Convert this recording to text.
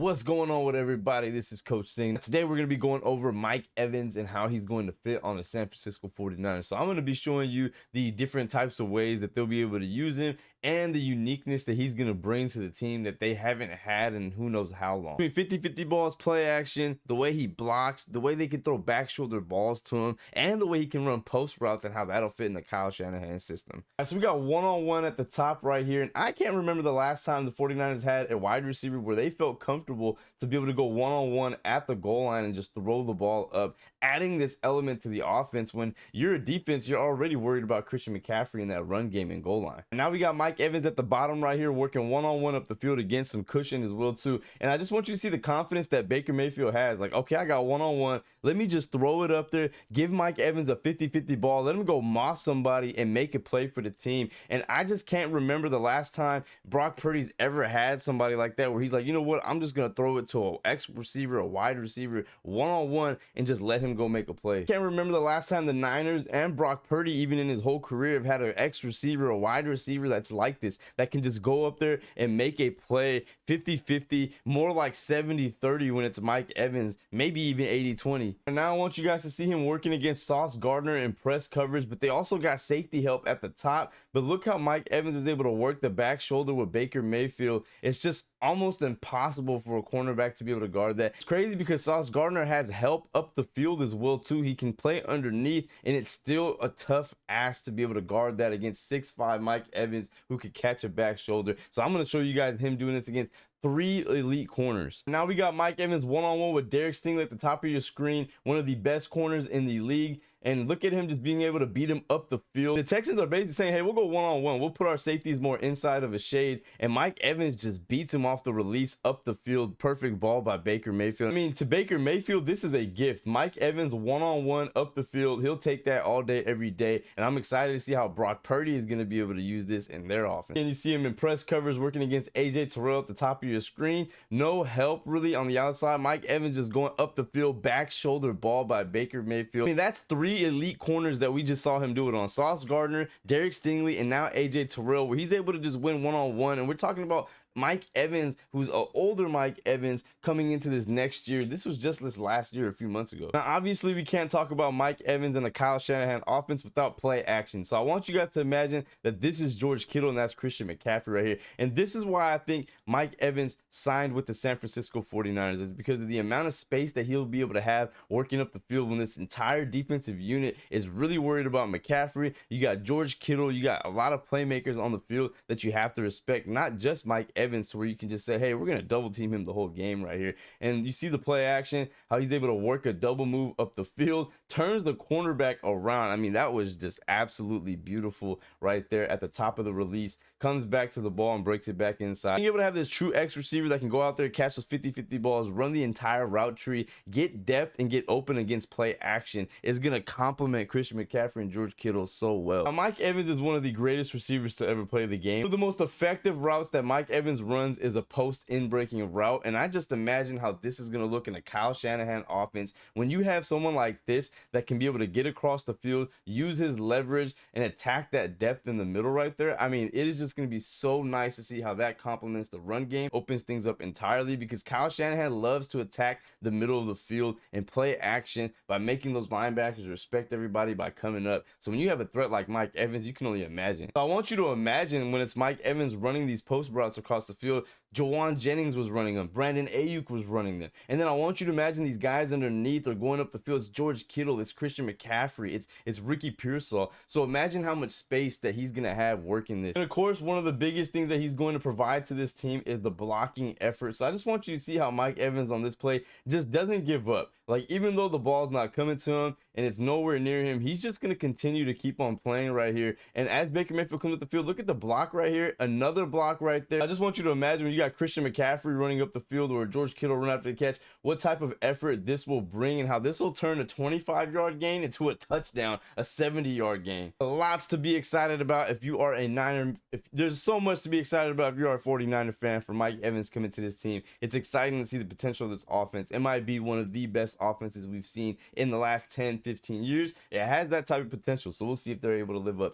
What's going on with everybody? This is Coach Singh. Today we're going to be going over Mike Evans and how he's going to fit on the San Francisco 49ers. So I'm going to be showing you the different types of ways that they'll be able to use him and the uniqueness that he's going to bring to the team that they haven't had in who knows how long. I mean, 50-50 balls, play action, the way he blocks, the way they can throw back shoulder balls to him, and the way he can run post routes and how that'll fit in the Kyle Shanahan system. All right, so we got one-on-one at the top right here, and I can't remember the last time the 49ers had a wide receiver where they felt comfortable to be able to go one-on-one at the goal line and just throw the ball up, adding this element to the offense. When you're a defense, you're already worried about Christian McCaffrey in that run game and goal line. And now we got Mike Evans at the bottom right here working one-on-one up the field against some cushion as well too. And I just want you to see the confidence that Baker Mayfield has. Like, okay, I got one-on-one, let me just throw it up there, give Mike Evans a 50-50 ball, let him go moss somebody and make a play for the team. And I just can't remember the last time Brock Purdy's ever had somebody like that where he's like, you know what, I'm just gonna throw it to an X receiver, a wide receiver, one-on-one, and just let him go make a play. Can't remember the last time the Niners and Brock Purdy, even in his whole career, have had an X receiver, a wide receiver that's like this, that can just go up there and make a play. 50-50, more like 70-30 when it's Mike Evans, maybe even 80-20. And now I want you guys to see him working against Sauce Gardner in press coverage, but they also got safety help at the top. But look how Mike Evans is able to work the back shoulder with Baker Mayfield. It's just almost impossible for a cornerback to be able to guard that. It's crazy because Sauce Gardner has help up the field as well too. He can play underneath, and it's still a tough ask to be able to guard that against 6'5" Mike Evans, who could catch a back shoulder. So I'm going to show you guys him doing this against 3 elite corners. Now we got Mike Evans one-on-one with Derek Stingley at the top of your screen, one of the best corners in the league. And look at him just being able to beat him up the field. The Texans are basically saying, hey, we'll go one-on-one. We'll put our safeties more inside of a shade. And Mike Evans just beats him off the release up the field. Perfect ball by Baker Mayfield. I mean, to Baker Mayfield, this is a gift. Mike Evans one-on-one up the field. He'll take that all day, every day. And I'm excited to see how Brock Purdy is going to be able to use this in their offense. And you see him in press coverage working against AJ Terrell at the top of your screen. No help really on the outside. Mike Evans just going up the field. Back shoulder ball by Baker Mayfield. I mean, that's 3 elite corners that we just saw him do it on. Sauce Gardner, Derek Stingley, and now AJ Terrell, where he's able to just win one-on-one. And we're talking about Mike Evans, who's an older Mike Evans coming into this next year. This was just this last year, a few months ago. Now, obviously, we can't talk about Mike Evans and the Kyle Shanahan offense without play action. So I want you guys to imagine that this is George Kittle and that's Christian McCaffrey right here. And this is why I think Mike Evans signed with the San Francisco 49ers, is because of the amount of space that he'll be able to have working up the field when this entire defensive unit is really worried about McCaffrey. You got George Kittle, you got a lot of playmakers on the field that you have to respect, not just Mike Evans, to where you can just say, hey, we're going to double team him the whole game right here. And you see the play action, how he's able to work a double move up the field, turns the cornerback around. I mean, that was just absolutely beautiful right there at the top of the release. Comes back to the ball and breaks it back inside. Being able to have this true X receiver that can go out there, catch those 50-50 balls, run the entire route tree, get depth, and get open against play action is going to complement Christian McCaffrey and George Kittle so well. Now, Mike Evans is one of the greatest receivers to ever play the game. One of the most effective routes that Mike Evans runs is a post in-breaking route, and I just imagine how this is going to look in a Kyle Shanahan offense when you have someone like this that can be able to get across the field, use his leverage, and attack that depth in the middle right there. I mean, it is just going to be so nice to see how that complements the run game, opens things up entirely, because Kyle Shanahan loves to attack the middle of the field and play action by making those linebackers respect everybody by coming up. So when you have a threat like Mike Evans, you can only imagine. So I want you to imagine when it's Mike Evans running these post routes across the field, Jawan Jennings was running them, Brandon Ayuk was running them, and then I want you to imagine these guys underneath are going up the field. It's George Kittle, it's Christian McCaffrey, it's Ricky Pearsall. So imagine how much space that he's gonna have working this. And of course, one of the biggest things that he's going to provide to this team is the blocking effort. So I just want you to see how Mike Evans on this play just doesn't give up. Like, even though the ball's not coming to him and it's nowhere near him, he's just going to continue to keep on playing right here. And as Baker Mayfield comes up the field, look at the block right here, another block right there. I just want you to imagine when you got Christian McCaffrey running up the field or George Kittle running after the catch, what type of effort this will bring and how this will turn a 25-yard gain into a touchdown, a 70-yard gain. Lots to be excited about if you are a Niner. If there's so much to be excited about if you are a 49er fan for Mike Evans coming to this team. It's exciting to see the potential of this offense. It might be one of the best offenses we've seen in the last 10-15 years. It has that type of potential, so we'll see if they're able to live up to it.